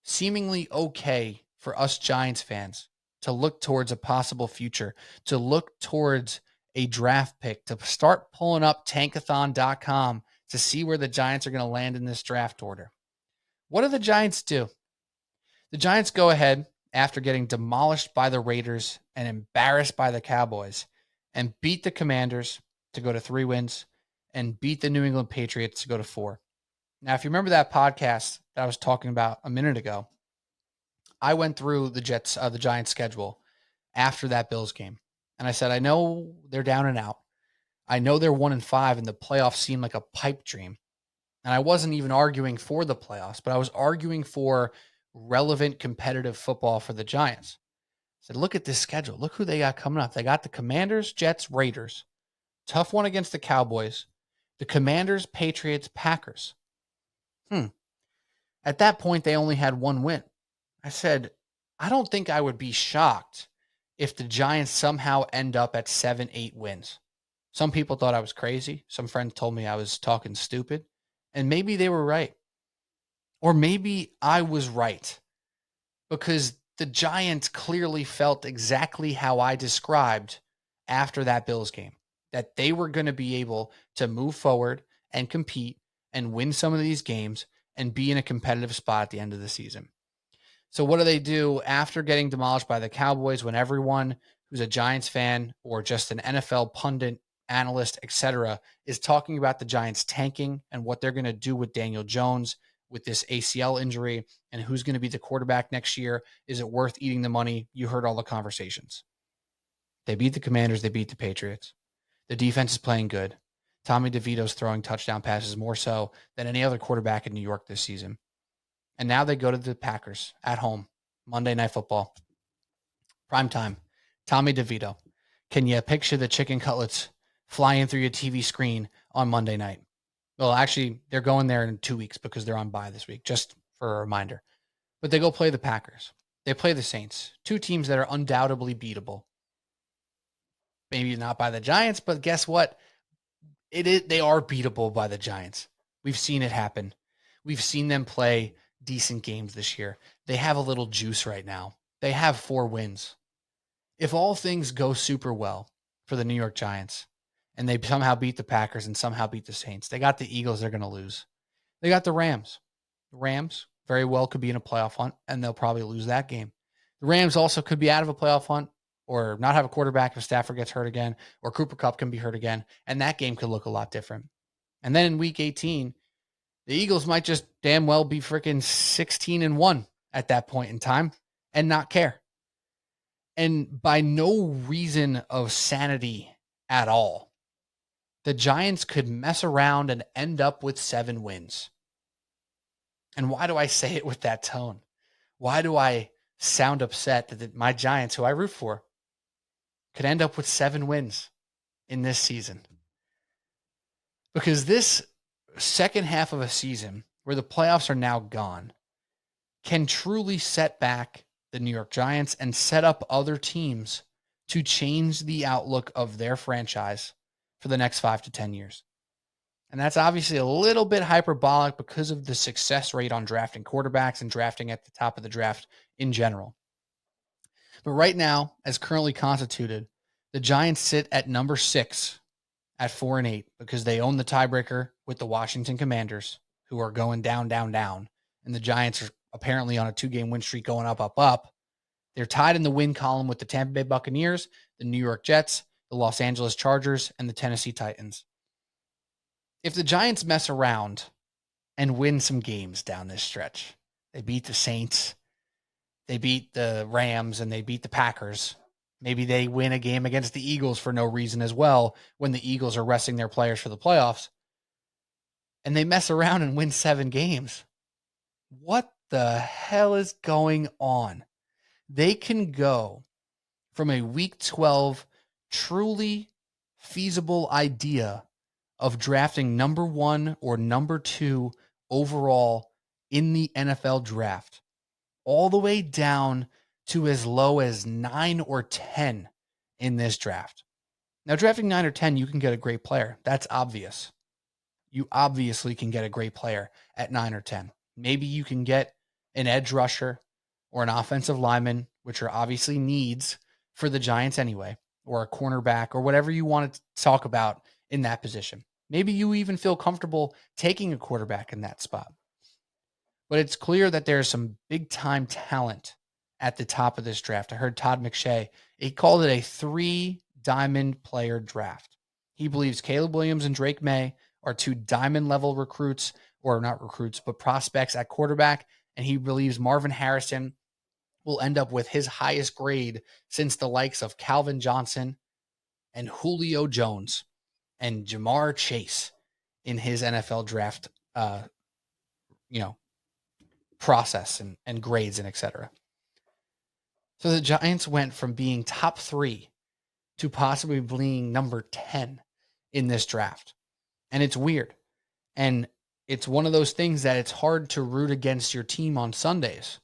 seemingly okay for us Giants fans to look towards a possible future, to look towards a draft pick, to start pulling up tankathon.com to see where the Giants are going to land in this draft order. What do the Giants do? The Giants go ahead after getting demolished by the Raiders and embarrassed by the Cowboys and beat the Commanders to go to 3 wins and beat the New England Patriots to go to 4. Now, if you remember that podcast that I was talking about a minute ago, I went through the Giants schedule after that Bills game. And I said, I know they're down and out. I know they're 1-5 and the playoffs seem like a pipe dream. And I wasn't even arguing for the playoffs, but I was arguing for relevant competitive football for the Giants. I said, look at this schedule. Look who they got coming up. They got the Commanders, Jets, Raiders. Tough one against the Cowboys. The Commanders, Patriots, Packers. At that point, they only had 1 win. I said, I don't think I would be shocked if the Giants somehow end up at 7-8 wins. Some people thought I was crazy. Some friends told me I was talking stupid. And maybe they were right. Or maybe I was right. Because the Giants clearly felt exactly how I described after that Bills game. That they were going to be able to move forward and compete and win some of these games and be in a competitive spot at the end of the season. So what do they do after getting demolished by the Cowboys when everyone who's a Giants fan or just an NFL pundit, analyst, etc., is talking about the Giants tanking and what they're going to do with Daniel Jones with this ACL injury and who's going to be the quarterback next year? Is it worth eating the money? You heard all the conversations. They beat the Commanders. They beat the Patriots. The defense is playing good. Tommy DeVito's throwing touchdown passes more so than any other quarterback in New York this season. And now they go to the Packers at home, Monday Night Football. Prime time. Tommy DeVito. Can you picture the chicken cutlets flying through your TV screen on Monday night? Well, actually, they're going there in 2 weeks because they're on bye this week, just for a reminder. But they go play the Packers. They play the Saints. 2 teams that are undoubtedly beatable. Maybe not by the Giants, but guess what? They are beatable by the Giants. We've seen it happen. We've seen them play decent games this year. They have a little juice right now. They have 4 wins. If all things go super well for the New York Giants and they somehow beat the Packers and somehow beat the Saints, they got the Eagles they're going to lose. They got the Rams. The Rams very well could be in a playoff hunt and they'll probably lose that game. The Rams also could be out of a playoff hunt or not have a quarterback if Stafford gets hurt again, or Cooper Kupp can be hurt again, and that game could look a lot different. And then in week 18, the Eagles might just damn well be freaking 16-1 at that point in time and not care. And by no reason of sanity at all, the Giants could mess around and end up with 7 wins. And why do I say it with that tone? Why do I sound upset that my Giants, who I root for, could end up with 7 wins in this season? Because this second half of a season where the playoffs are now gone can truly set back the New York Giants and set up other teams to change the outlook of their franchise for the next 5 to 10 years. And that's obviously a little bit hyperbolic because of the success rate on drafting quarterbacks and drafting at the top of the draft in general. But right now, as currently constituted, the Giants sit at number 6 at 4-8 because they own the tiebreaker with the Washington Commanders, who are going down, down, down. And the Giants are apparently on a 2-game win streak going up, up, up. They're tied in the win column with the Tampa Bay Buccaneers, the New York Jets, the Los Angeles Chargers, and the Tennessee Titans. If the Giants mess around and win some games down this stretch, they beat the Saints, they beat the Rams, and they beat the Packers. Maybe they win a game against the Eagles for no reason as well when the Eagles are resting their players for the playoffs. And they mess around and win 7 games. What the hell is going on? They can go from a Week 12 truly feasible idea of drafting number 1 or number 2 overall in the NFL draft, all the way down to as low as 9 or 10 in this draft. Now, drafting 9 or 10, you can get a great player. That's obvious. You obviously can get a great player at 9 or 10. Maybe you can get an edge rusher or an offensive lineman, which are obviously needs for the Giants anyway, or a cornerback or whatever you want to talk about in that position. Maybe you even feel comfortable taking a quarterback in that spot. But it's clear that there's some big-time talent at the top of this draft. I heard Todd McShay, he called it a 3-diamond player draft. He believes Caleb Williams and Drake May are 2 diamond-level recruits, or not recruits, but prospects at quarterback, and he believes Marvin Harrison will end up with his highest grade since the likes of Calvin Johnson and Julio Jones and Jamar Chase in his NFL draft, process and grades and etc. So the Giants went from being top 3 to possibly being number 10 in this draft. And it's weird. And it's one of those things that it's hard to root against your team on Sundays.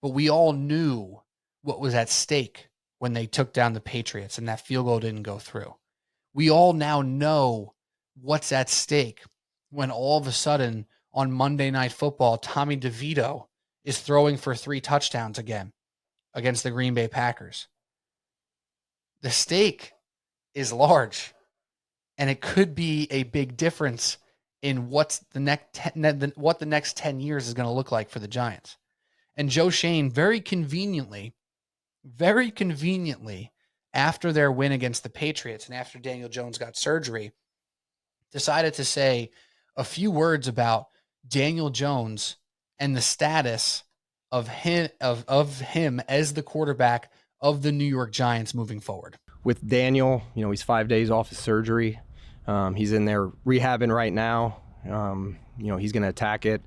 But we all knew what was at stake when they took down the Patriots and that field goal didn't go through. We all now know what's at stake when all of a sudden on Monday Night Football, Tommy DeVito is throwing for 3 touchdowns again against the Green Bay Packers. The stake is large, and it could be a big difference in what the next 10 years is going to look like for the Giants. And Joe Shoen very conveniently, after their win against the Patriots and after Daniel Jones got surgery, decided to say a few words about Daniel Jones and the status of him as the quarterback of the New York Giants moving forward. With Daniel, he's 5 days off his surgery. He's in there rehabbing right now. He's going to attack it.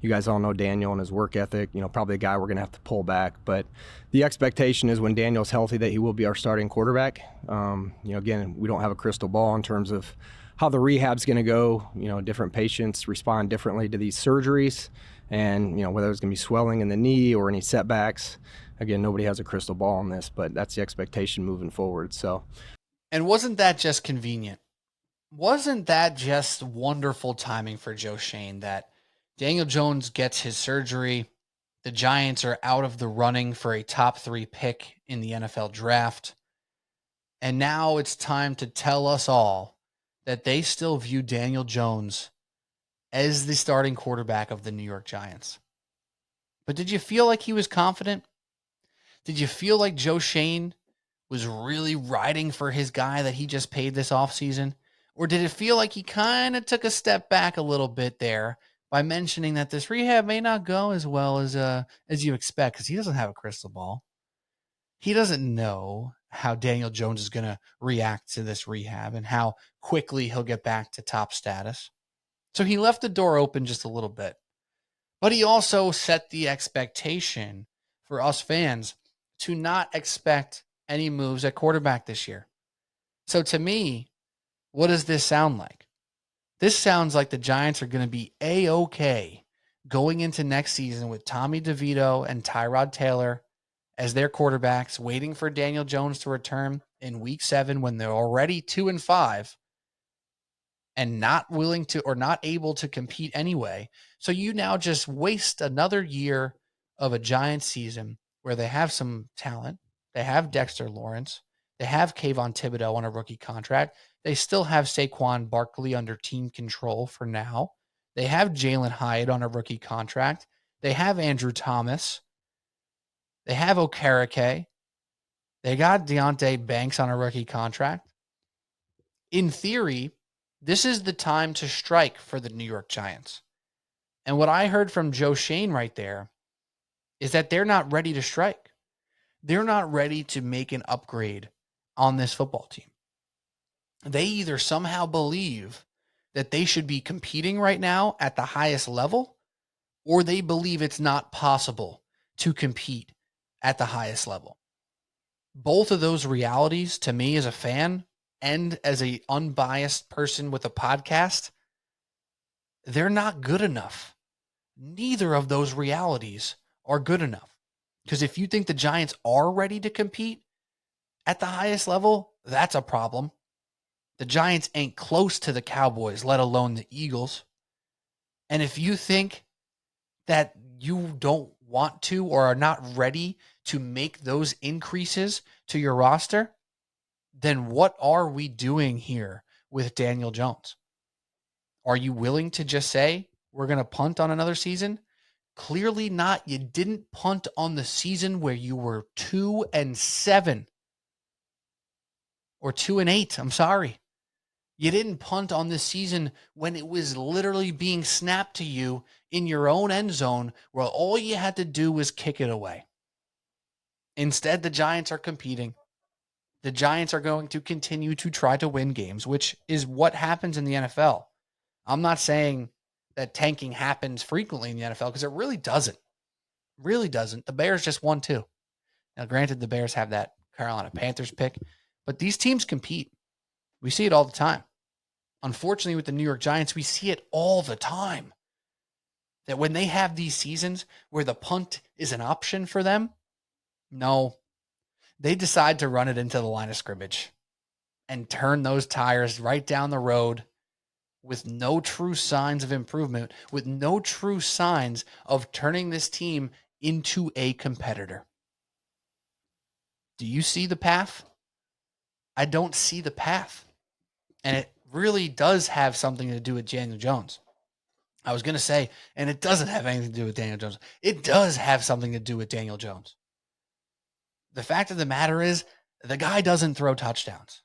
You guys all know Daniel and his work ethic, probably a guy we're going to have to pull back. But the expectation is when Daniel's healthy that he will be our starting quarterback. Again, we don't have a crystal ball in terms of how the rehab's going to go. Different patients respond differently to these surgeries. And, whether there's going to be swelling in the knee or any setbacks. Again, nobody has a crystal ball on this, but that's the expectation moving forward. So, and wasn't that just convenient? Wasn't that just wonderful timing for Joe Shoen that Daniel Jones gets his surgery, the Giants are out of the running for a top 3 pick in the NFL draft, and now it's time to tell us all that they still view Daniel Jones as the starting quarterback of the New York Giants. But did you feel like he was confident? Did you feel like Joe Shoen was really riding for his guy that he just paid this offseason? Or did it feel like he kind of took a step back a little bit there by mentioning that this rehab may not go as well as you expect, because he doesn't have a crystal ball. He doesn't know how Daniel Jones is going to react to this rehab and how quickly he'll get back to top status. So he left the door open just a little bit. But he also set the expectation for us fans to not expect any moves at quarterback this year. So to me, what does this sound like? This sounds like the Giants are going to be A-okay going into next season with Tommy DeVito and Tyrod Taylor as their quarterbacks, waiting for Daniel Jones to return in week 7 when they're already 2-5 and not willing to or not able to compete anyway. So you now just waste another year of a Giants season where they have some talent. They have Dexter Lawrence. They have Kayvon Thibodeau on a rookie contract. They still have Saquon Barkley under team control for now. They have Jalen Hyatt on a rookie contract. They have Andrew Thomas. They have Okereke. They got Deonte Banks on a rookie contract. In theory, this is the time to strike for the New York Giants. And what I heard from Joe Shoen right there is that they're not ready to strike. They're not ready to make an upgrade on this football team. They either somehow believe that they should be competing right now at the highest level, or they believe it's not possible to compete at the highest level. Both of those realities, to me as a fan and as an unbiased person with a podcast, they're not good enough. Neither of those realities are good enough. Because if you think the Giants are ready to compete at the highest level, that's a problem. The Giants ain't close to the Cowboys, let alone the Eagles. And if you think that you don't want to or are not ready to make those increases to your roster, then what are we doing here with Daniel Jones? Are you willing to just say, we're going to punt on another season? Clearly not. You didn't punt on the season where you were 2-7 or 2-8. I'm sorry. You didn't punt on this season when it was literally being snapped to you in your own end zone where all you had to do was kick it away. Instead, the Giants are competing. The Giants are going to continue to try to win games, which is what happens in the NFL. I'm not saying that tanking happens frequently in the NFL because it really doesn't. Really doesn't. The Bears just won too. Now, granted, the Bears have that Carolina Panthers pick, but these teams compete. We see it all the time. Unfortunately, with the New York Giants, we see it all the time. That when they have these seasons where the punt is an option for them, no, they decide to run it into the line of scrimmage and turn those tires right down the road with no true signs of improvement, with no true signs of turning this team into a competitor. Do you see the path? I don't see the path. And it really does have something to do with Daniel Jones. I was going to say, and it doesn't have anything to do with Daniel Jones. It does have something to do with Daniel Jones. The fact of the matter is, the guy doesn't throw touchdowns.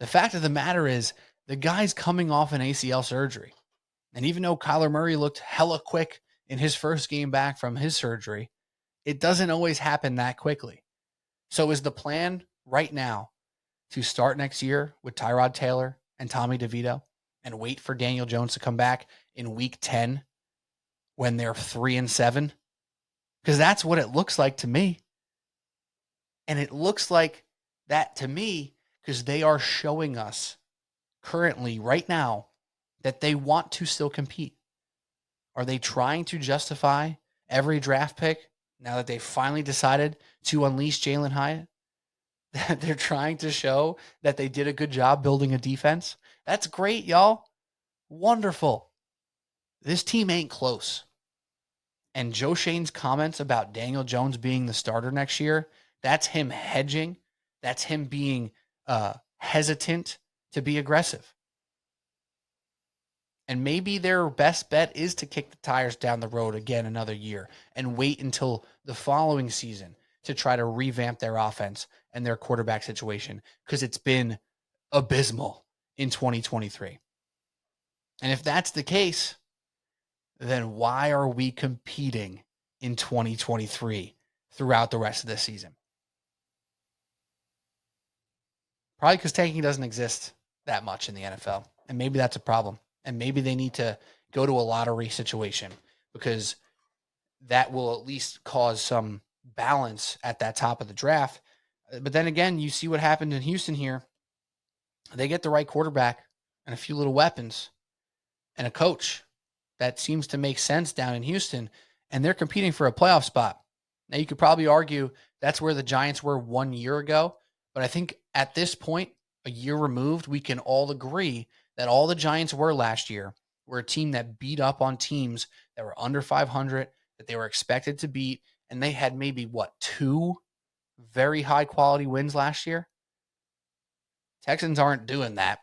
The fact of the matter is, the guy's coming off an ACL surgery. And even though Kyler Murray looked hella quick in his first game back from his surgery, it doesn't always happen that quickly. So is the plan right now to start next year with Tyrod Taylor and Tommy DeVito and wait for Daniel Jones to come back in week 10 when they're 3-7? Because that's what it looks like to me. And it looks like that to me because they are showing us currently right now that they want to still compete. Are they trying to justify every draft pick now that they finally decided to unleash Jalen Hyatt? That they're trying to show that they did a good job building a defense? That's great, y'all. Wonderful. This team ain't close. And Joe Shoen's comments about Daniel Jones being the starter next year, that's him hedging. That's him being hesitant to be aggressive. And maybe their best bet is to kick the tires down the road again another year and wait until the following season to try to revamp their offense and their quarterback situation because it's been abysmal in 2023. And if that's the case, then why are we competing in 2023 throughout the rest of the season? Probably because tanking doesn't exist that much in the NFL. And maybe that's a problem. And maybe they need to go to a lottery situation because that will at least cause some balance at that top of the draft. But then again, you see what happened in Houston here. They get the right quarterback and a few little weapons and a coach that seems to make sense down in Houston, and they're competing for a playoff spot. Now, you could probably argue that's where the Giants were 1 year ago, but I think at this point, a year removed, we can all agree that all the Giants were last year were a team that beat up on teams that were under 500, that they were expected to beat, and they had maybe, 2 very high-quality wins last year? Texans aren't doing that,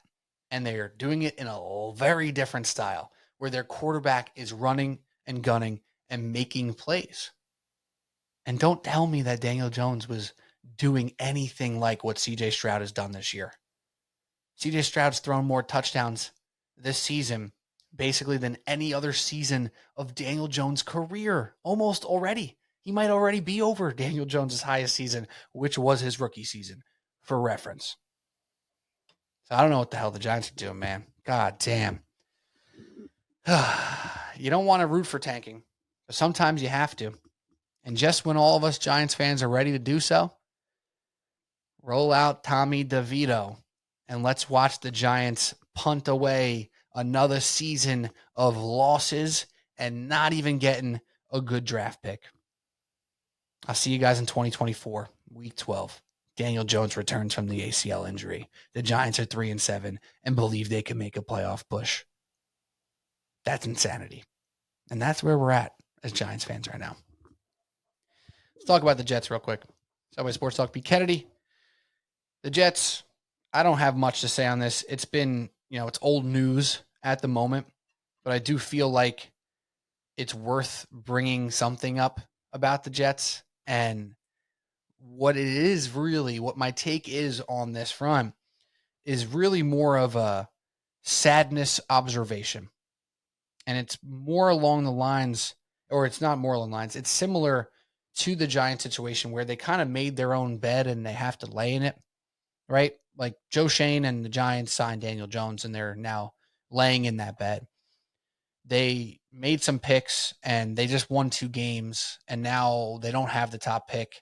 and they're doing it in a very different style where their quarterback is running and gunning and making plays. And don't tell me that Daniel Jones was doing anything like what CJ Stroud has done this year. CJ Stroud's thrown more touchdowns this season basically than any other season of Daniel Jones' career, almost already. He might already be over Daniel Jones' highest season, which was his rookie season, for reference. So I don't know what the hell the Giants are doing, man. God damn. You don't want to root for tanking, but sometimes you have to. And just when all of us Giants fans are ready to do so, roll out Tommy DeVito and let's watch the Giants punt away another season of losses and not even getting a good draft pick. I'll see you guys in 2024, week 12. Daniel Jones returns from the ACL injury. The Giants are 3-7 and believe they can make a playoff push. That's insanity. And that's where we're at as Giants fans right now. Let's talk about the Jets real quick. Subway Sports Talk, B. Kennedy. The Jets, I don't have much to say on this. It's been, it's old news at the moment, but I do feel like it's worth bringing something up about the Jets. And what it is really, what my take is on this front is really more of a sadness observation. And it's more along the lines, or it's not more along the lines, it's similar to the Giants situation where they kind of made their own bed and they have to lay in it, right? Like Joe Shoen and the Giants signed Daniel Jones and they're now laying in that bed. They made some picks and they just won 2 games and now they don't have the top pick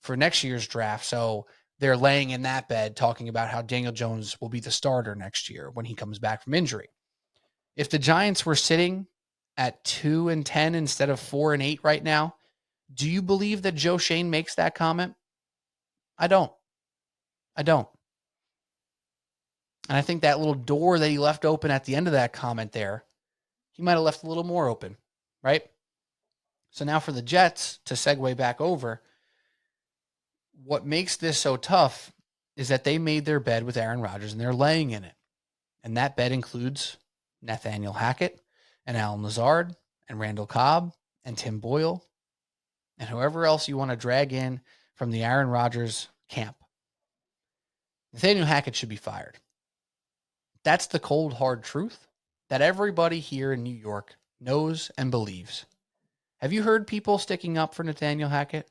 for next year's draft. So they're laying in that bed talking about how Daniel Jones will be the starter next year when he comes back from injury. If the Giants were sitting at 2-10 instead of 4-8 right now, do you believe that Joe Shoen makes that comment? I don't. And I think that little door that he left open at the end of that comment there, he might have left a little more open, right? So now for the Jets to segue back over, what makes this so tough is that they made their bed with Aaron Rodgers and they're laying in it. And that bed includes Nathaniel Hackett and Alan Lazard and Randall Cobb and Tim Boyle and whoever else you want to drag in from the Aaron Rodgers camp. Nathaniel Hackett should be fired. That's the cold, hard truth that everybody here in New York knows and believes. Have you heard people sticking up for Nathaniel Hackett?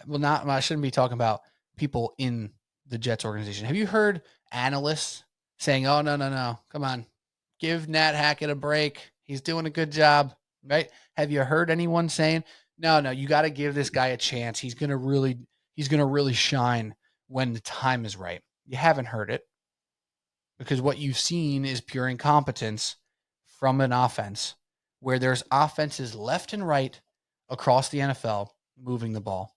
Well, I shouldn't be talking about people in the Jets organization. Have you heard analysts saying, oh, no, come on, give Nat Hackett a break. He's doing a good job, right? Have you heard anyone saying, no, you got to give this guy a chance. He's going to really shine when the time is right. You haven't heard it because what you've seen is pure incompetence from an offense where there's offenses left and right across the NFL moving the ball.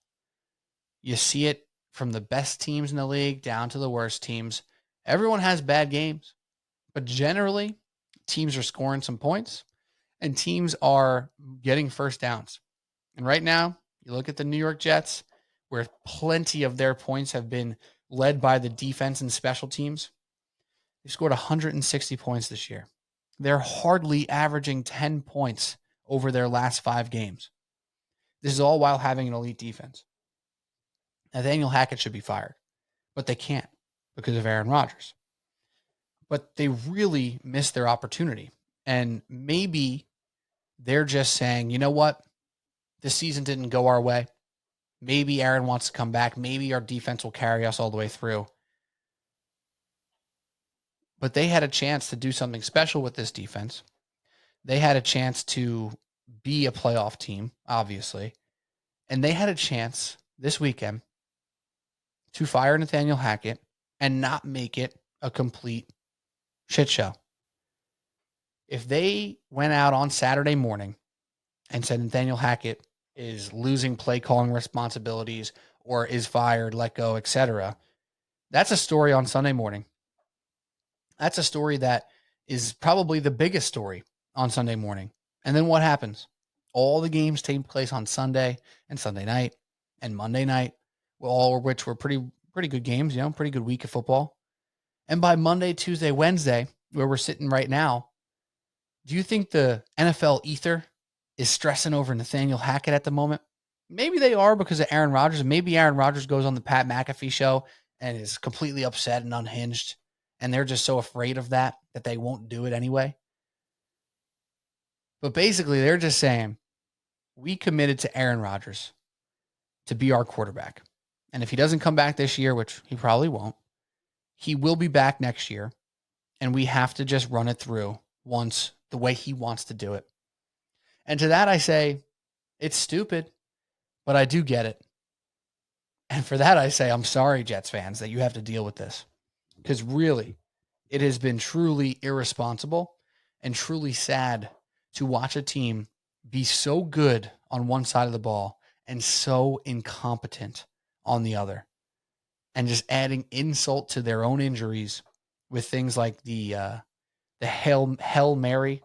You see it from the best teams in the league down to the worst teams. Everyone has bad games, but generally teams are scoring some points and teams are getting first downs. And right now, you look at the New York Jets, where plenty of their points have been led by the defense and special teams. They've scored 160 points this year. They're hardly averaging 10 points over their last 5 games. This is all while having an elite defense. Nathaniel Hackett should be fired, but they can't because of Aaron Rodgers. But they really missed their opportunity. And maybe they're just saying, you know what? This season didn't go our way. Maybe Aaron wants to come back. Maybe our defense will carry us all the way through. But they had a chance to do something special with this defense. They had a chance to be a playoff team, obviously. And they had a chance this weekend to fire Nathaniel Hackett and not make it a complete shit show. If they went out on Saturday morning and said Nathaniel Hackett is losing play calling responsibilities or is fired, let go, etc., that's a story on Sunday morning. That's a story that is probably the biggest story on Sunday morning. And then what happens? All the games take place on Sunday and Sunday night and Monday night, all of which were pretty good games, pretty good week of football. And by Monday, Tuesday, Wednesday, where we're sitting right now, do you think the NFL ether is stressing over Nathaniel Hackett at the moment? Maybe they are because of Aaron Rodgers. Maybe Aaron Rodgers goes on the Pat McAfee show and is completely upset and unhinged, and they're just so afraid of that they won't do it anyway. But basically, they're just saying, we committed to Aaron Rodgers to be our quarterback. And if he doesn't come back this year, which he probably won't, he will be back next year. And we have to just run it through once the way he wants to do it. And to that I say, it's stupid, but I do get it. And for that I say, I'm sorry, Jets fans, that you have to deal with this. Because really, it has been truly irresponsible and truly sad to watch a team be so good on one side of the ball and so incompetent on the other. And just adding insult to their own injuries with things like the Hail Mary,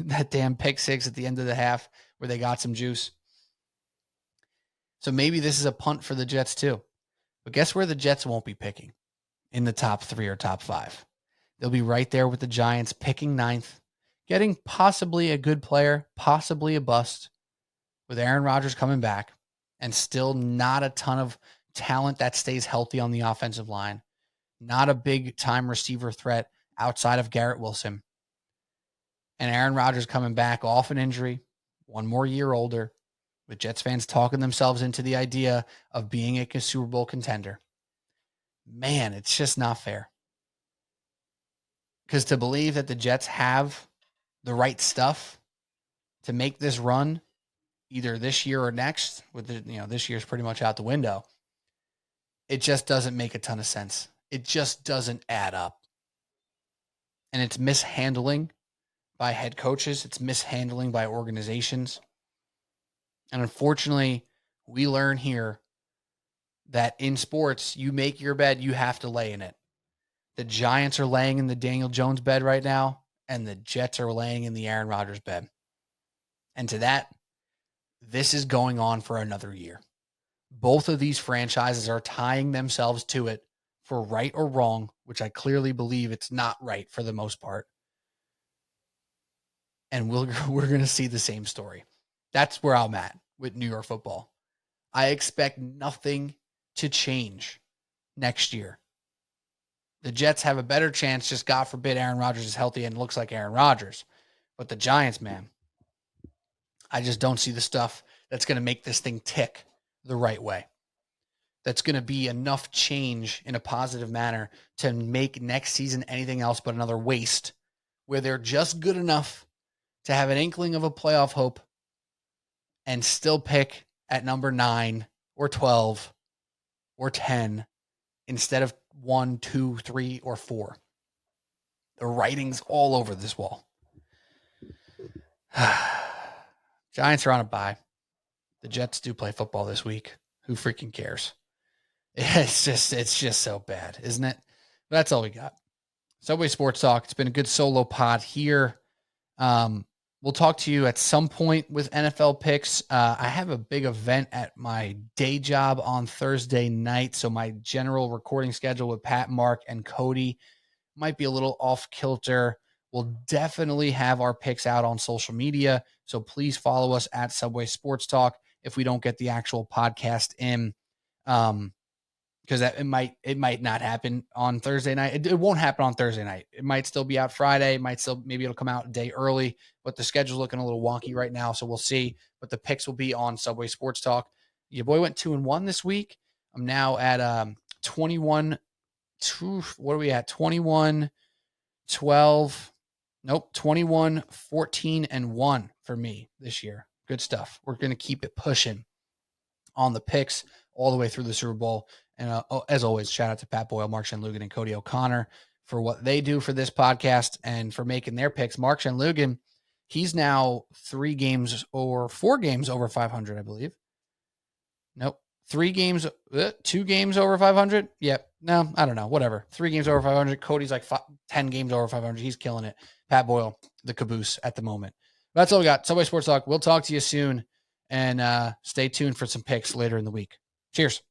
that damn pick six at the end of the half where they got some juice. So maybe this is a punt for the Jets too. But guess where the Jets won't be picking? In the top 3 or top 5. They'll be right there with the Giants, picking 9th, getting possibly a good player, possibly a bust, with Aaron Rodgers coming back, and still not a ton of talent that stays healthy on the offensive line. Not a big-time receiver threat outside of Garrett Wilson. And Aaron Rodgers coming back off an injury, one more year older, with Jets fans talking themselves into the idea of being a Super Bowl contender. Man, it's just not fair. Because to believe that the Jets have the right stuff to make this run, either this year or next, with this year's pretty much out the window, it just doesn't make a ton of sense. It just doesn't add up. And it's mishandling by head coaches. It's mishandling by organizations. And unfortunately, we learn here that in sports, you make your bed, you have to lay in it. The Giants are laying in the Daniel Jones bed right now, and the Jets are laying in the Aaron Rodgers bed. And to that, this is going on for another year. Both of these franchises are tying themselves to it for right or wrong, which I clearly believe it's not right for the most part. And we're going to see the same story. That's where I'm at with New York football. I expect nothing to change next year. The Jets have a better chance, just God forbid Aaron Rodgers is healthy and looks like Aaron Rodgers. But the Giants, man, I just don't see the stuff that's going to make this thing tick the right way. That's going to be enough change in a positive manner to make next season anything else but another waste, where they're just good enough to have an inkling of a playoff hope and still pick at number 9 or 12 or 10 instead of 1, 2, 3, or 4. The writing's all over this wall. Giants are on a bye. The Jets do play football this week. Who freaking cares? It's just so bad, isn't it? But that's all we got. Subway Sports Talk. It's been a good solo pod here. We'll talk to you at some point with NFL picks. I have a big event at my day job on Thursday night, so my general recording schedule with Pat, Mark, and Cody might be a little off kilter. We'll definitely have our picks out on social media, so please follow us at Subway Sports Talk if we don't get the actual podcast in. because it might not happen on Thursday night. It won't happen on Thursday night. It might still be out Friday. Maybe it'll come out a day early, but the schedule's looking a little wonky right now, so we'll see. But the picks will be on Subway Sports Talk. Your boy went 2-1 this week. I'm now at 21. What are we at? 21, 12. Nope, 21, 14, and 1 for me this year. Good stuff. We're going to keep it pushing on the picks all the way through the Super Bowl. And as always, shout out to Pat Boyle, Mark Shanlugan, and Cody O'Connor for what they do for this podcast and for making their picks. Mark Shanlugan, he's now 4 games over 500, I believe. Nope. 2 games over 500. Yep. No, I don't know. Whatever. 3 games over 500. Cody's like 10 games over 500. He's killing it. Pat Boyle, the caboose at the moment. That's all we got. Subway Sports Talk. We'll talk to you soon, and stay tuned for some picks later in the week. Cheers.